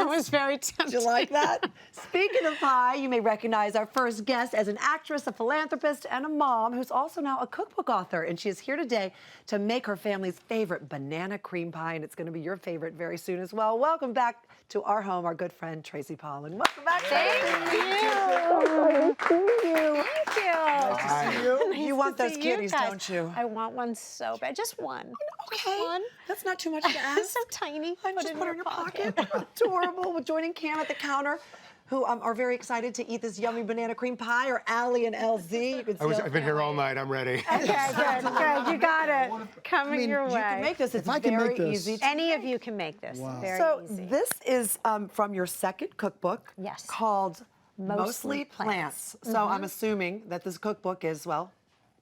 That was very tempting. Did you like that? Speaking of pie, you may recognize our first guest as an actress, a philanthropist, and a mom who's also now a cookbook author. And she is here today to make her family's favorite banana cream pie, and it's going to be your favorite very soon as well. Welcome back to our home, our good friend Tracy Pollan. Welcome back. Thank you. Thank you. Thank you. Nice to see you. Nice You want to those see kitties, guys. don't you? I want one so bad. Just one. Okay. One. That's not too much to ask. So tiny. I just put it in your pocket. Adorable. We're joining Cam at the counter, who are very excited to eat this yummy banana cream pie, or Allie and LZ. You can see I've been here all night. I'm ready. Okay, good, good. You got it. Coming your way. You can make this. It's I can very make this. easy. Any of you can make this. Wow. Very So easy. this is from your second cookbook. Yes. Called Mostly Plants. So I'm assuming that this cookbook is, well,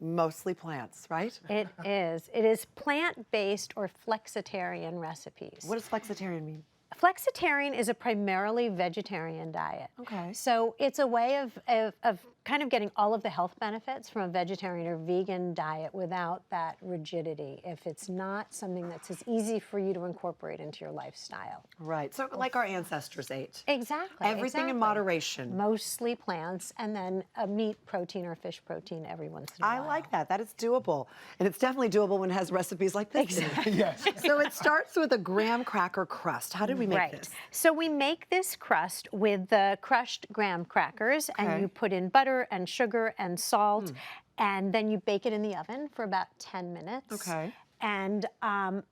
mostly plants, right? It is. It is plant-based or flexitarian recipes. What does flexitarian mean? Flexitarian is a primarily vegetarian diet. Okay. So it's a way of kind of getting all of the health benefits from a vegetarian or vegan diet without that rigidity, if it's not something that's as easy for you to incorporate into your lifestyle. Right. So like our ancestors ate. Exactly. Everything in exactly. moderation. Mostly plants, and then a meat protein or fish protein every once in a while. I like that. That is doable. And it's definitely doable when it has recipes like this. Exactly. Yes. So it starts with a graham cracker crust. How did we make this? So we make this crust with the crushed graham crackers, Okay. and you put in butter and sugar and salt, and then you bake it in the oven for about 10 minutes. Okay. And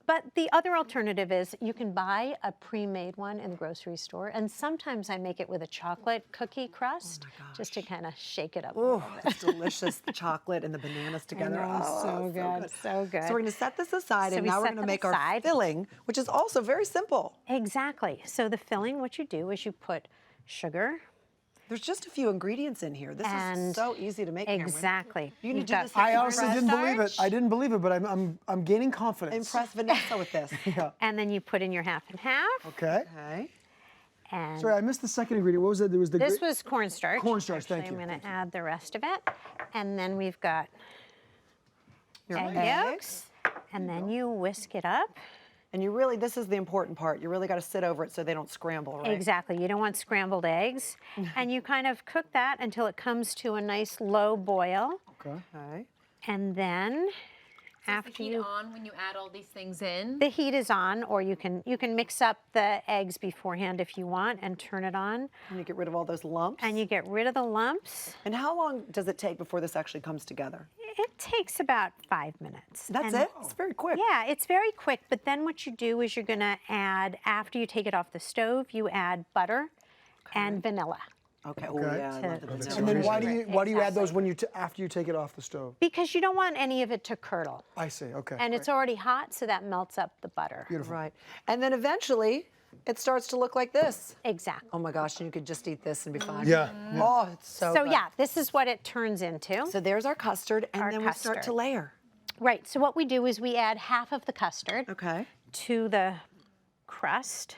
but the other alternative is you can buy a pre-made one in the grocery store, and sometimes I make it with a chocolate cookie crust, just to kind of shake it up. Oh, it's delicious. The chocolate and the bananas together. know, Oh, so good, so good. So we're going to set this aside, So and we now we're set going to them make our aside. filling, which is also very simple. Exactly. So the filling, what you do is you put sugar. There's just a few ingredients in here. This is And so easy to make, Cameron. Exactly. You need You've to do got this I Impress honestly didn't believe it. starch. I didn't believe it, but I'm gaining confidence. Impress Vanessa with this. Yeah. And then you put in your half and half. Okay. Okay. And Sorry, I missed the second ingredient. What was it? There was the this was cornstarch. Cornstarch, thank Actually, you. I'm going to add the rest of it. And then we've got Your egg eggs. yolks. And then you whisk it up. And you really, this is the important part. You really got to sit over it so they don't scramble, right? Exactly. You don't want scrambled eggs. And you kind of cook that until it comes to a nice low boil. Okay. Okay. And then after Is the heat on when you add all these things in? the heat is on, or you can mix up the eggs beforehand if you want and turn it on. And you get rid of all those lumps. And you get rid of the lumps. And how long does it take before this actually comes together? It takes about 5 minutes. That's And it? It's very quick. Yeah, it's very quick, but then what you do is you're gonna add, after you take it off the stove, you add butter and vanilla. Okay. Oh, Okay. yeah, I love the vanilla. And then why do you add those Exactly. when after you take it off the stove? Because you don't want any of it to curdle. I see. Okay. And it's already hot, so that melts up the butter. Beautiful. Right. And then eventually, it starts to look like this. Exactly. Oh my gosh, and you could just eat this and be fine. Yeah. Oh, it's so So good. yeah, this is what it turns into. So there's our custard, and Our then we start to custard. layer. Right, so what we do is we add half of the custard Okay. to the crust.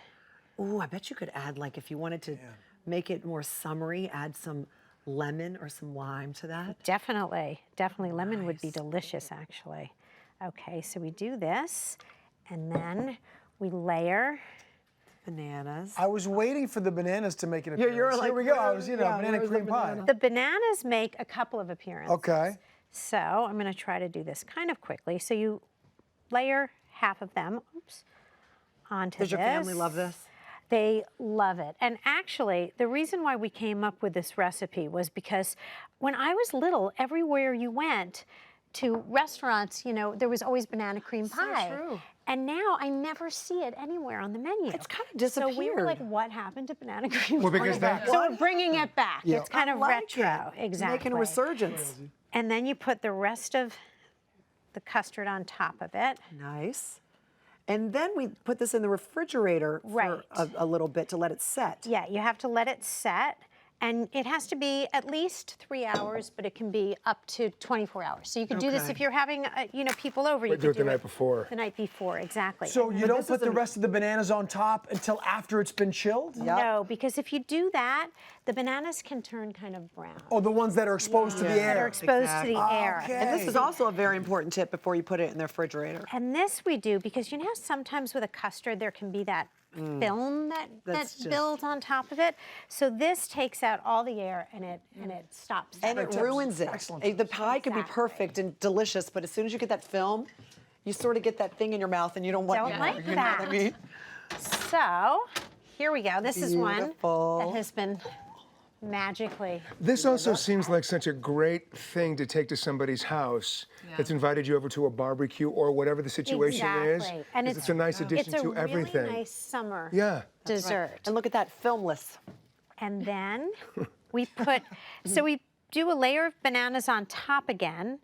Ooh, I bet you could add, like, if you wanted to make it more summery, add some lemon or some lime to that. Definitely, definitely. Lemon would be delicious, actually. Okay, so we do this, and then we layer. Bananas. I was waiting for the bananas to make an You're appearance. like, Here we go. I was, yeah, banana where's the cream pie. banana? The bananas make a couple of appearances. Okay. So I'm going to try to do this kind of quickly. So you layer half of them, onto Does this. your family love this? They love it. And actually, the reason why we came up with this recipe was because when I was little, everywhere you went to restaurants, there was always banana cream pie. true. And now I never see it anywhere on the menu. It's kind of So we were like, disappeared. what happened to banana cream Well, pie? because that- So we're bringing it back. Yeah. It's kind I of like retro. it. Exactly. Making a resurgence. And then you put the rest of the custard on top of it. Nice. And then we put this in the refrigerator Right. for a little bit to let it set. Yeah, you have to let it set. And it has to be at least 3 hours, but it can be up to 24 hours. So you could do this Okay. if you're having, people over. You do could it the night before. The night before, exactly. So you don't this put is the an- rest of the bananas on top until after it's been chilled? Yep. No, because if you do that, the bananas can turn kind of brown. Oh, the ones that are exposed to the That are air. exposed to the air. Okay. And this is also a very important tip before you put it in the refrigerator. And this we do because sometimes with a custard there can be that film That's that just- builds on top of it. So this takes out all the air and it stops that. And it tips. ruins it. Excellent The pie could be Exactly. perfect and delicious, but as soon as you get that film, you sort of get that thing in your mouth and you don't want Don't more, like you know what I that. mean? So here we go. This is one Beautiful. that has been magically. This also seems like such a great thing to take to somebody's house that's invited you over to a barbecue or whatever the situation is. Exactly. And 'cause it's a nice addition it's a to everything. really nice summer Yeah. dessert. And look at that, filmless. And then we put, so we do a layer of bananas on top again.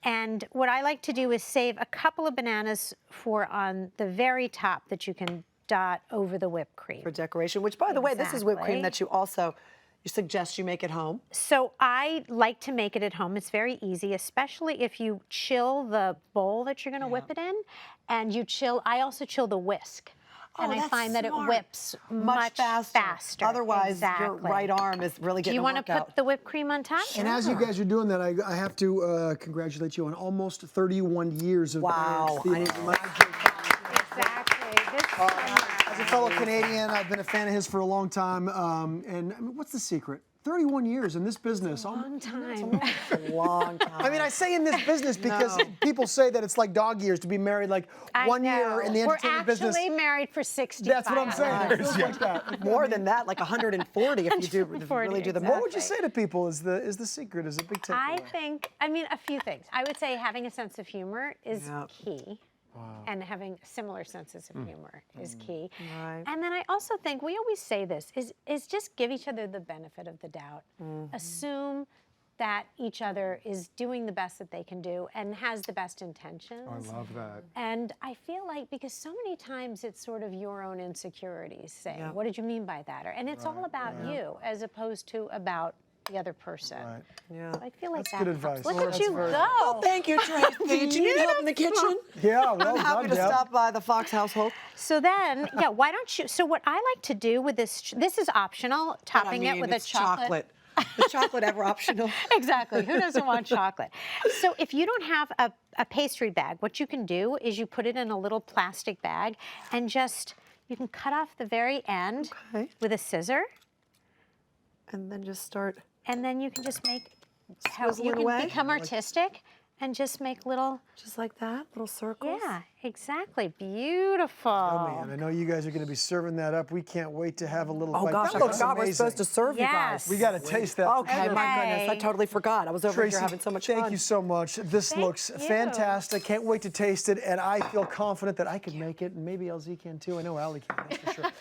And what I like to do is save a couple of bananas for on the very top that you can dot over the whipped cream. For decoration, which by the way, this is whipped cream Exactly. that you suggest you make at home. So I like to make it at home. It's very easy, especially if you chill the bowl that you're going to whip it in, and you chill. I also chill the whisk, and I that's find that smart. it whips Much faster. Otherwise, your Exactly. right arm is really Do getting you a want to workout. put the whipped cream on top? And as you guys are doing that, I have to congratulate you on almost 31 years of Wow. Banana Theater. Exactly. This As a fellow Canadian, I've been a fan of his for a long time. And I mean, what's the secret? 31 years in this business. long time. A long time. I mean, I say in this business because people say that it's like dog years to be married like I 1 know. year in the entertainment business. We're actually married for 65. That's what I'm saying. It feels like that. more than that, like 140 if you do 140, really do the exactly. What would you say to people is the secret, is a big takeaway? I think, I mean, a few things. I would say having a sense of humor is Yep. key. And having similar senses of humor is key. Right. And then I also think, we always say this, is just give each other the benefit of the doubt. Assume that each other is doing the best that they can do and has the best intentions. I love that. And I feel like, because so many times it's sort of your own insecurities saying, Yeah. what did you mean by that? And it's all about you as opposed to about the other person. Right. Yeah. I feel like That's that good helps. advice. Look Well, at that's you very- go. Well, thank you, Tracy. Did you need help in the kitchen? Yeah, well I'm happy done, to Deb. stop by the Fox household. So then, yeah, why don't you, so what I like to do with this is optional, topping it with it's a chocolate. Is chocolate ever optional? Exactly, who doesn't want chocolate? So if you don't have a pastry bag, what you can do is you put it in a little plastic bag and you can cut off the very end Okay. with a scissor, And then just start. and then you can just make, Swizzle you it can away? become artistic and just make little, Just like that, little circles. yeah, exactly, beautiful. Oh, man, I know you guys are going to be serving that up. We can't wait to have a little Oh bite. gosh, That I looks forgot we're amazing. supposed to serve you guys. Yes. We got to taste that. Okay, my goodness, I Okay. totally forgot. I was over Tracy, here having so much thank fun. you so much. This Thank looks you. fantastic. Can't wait to taste it, and I feel confident that I can make it, and maybe LZ can too. I know Allie can, that's for sure.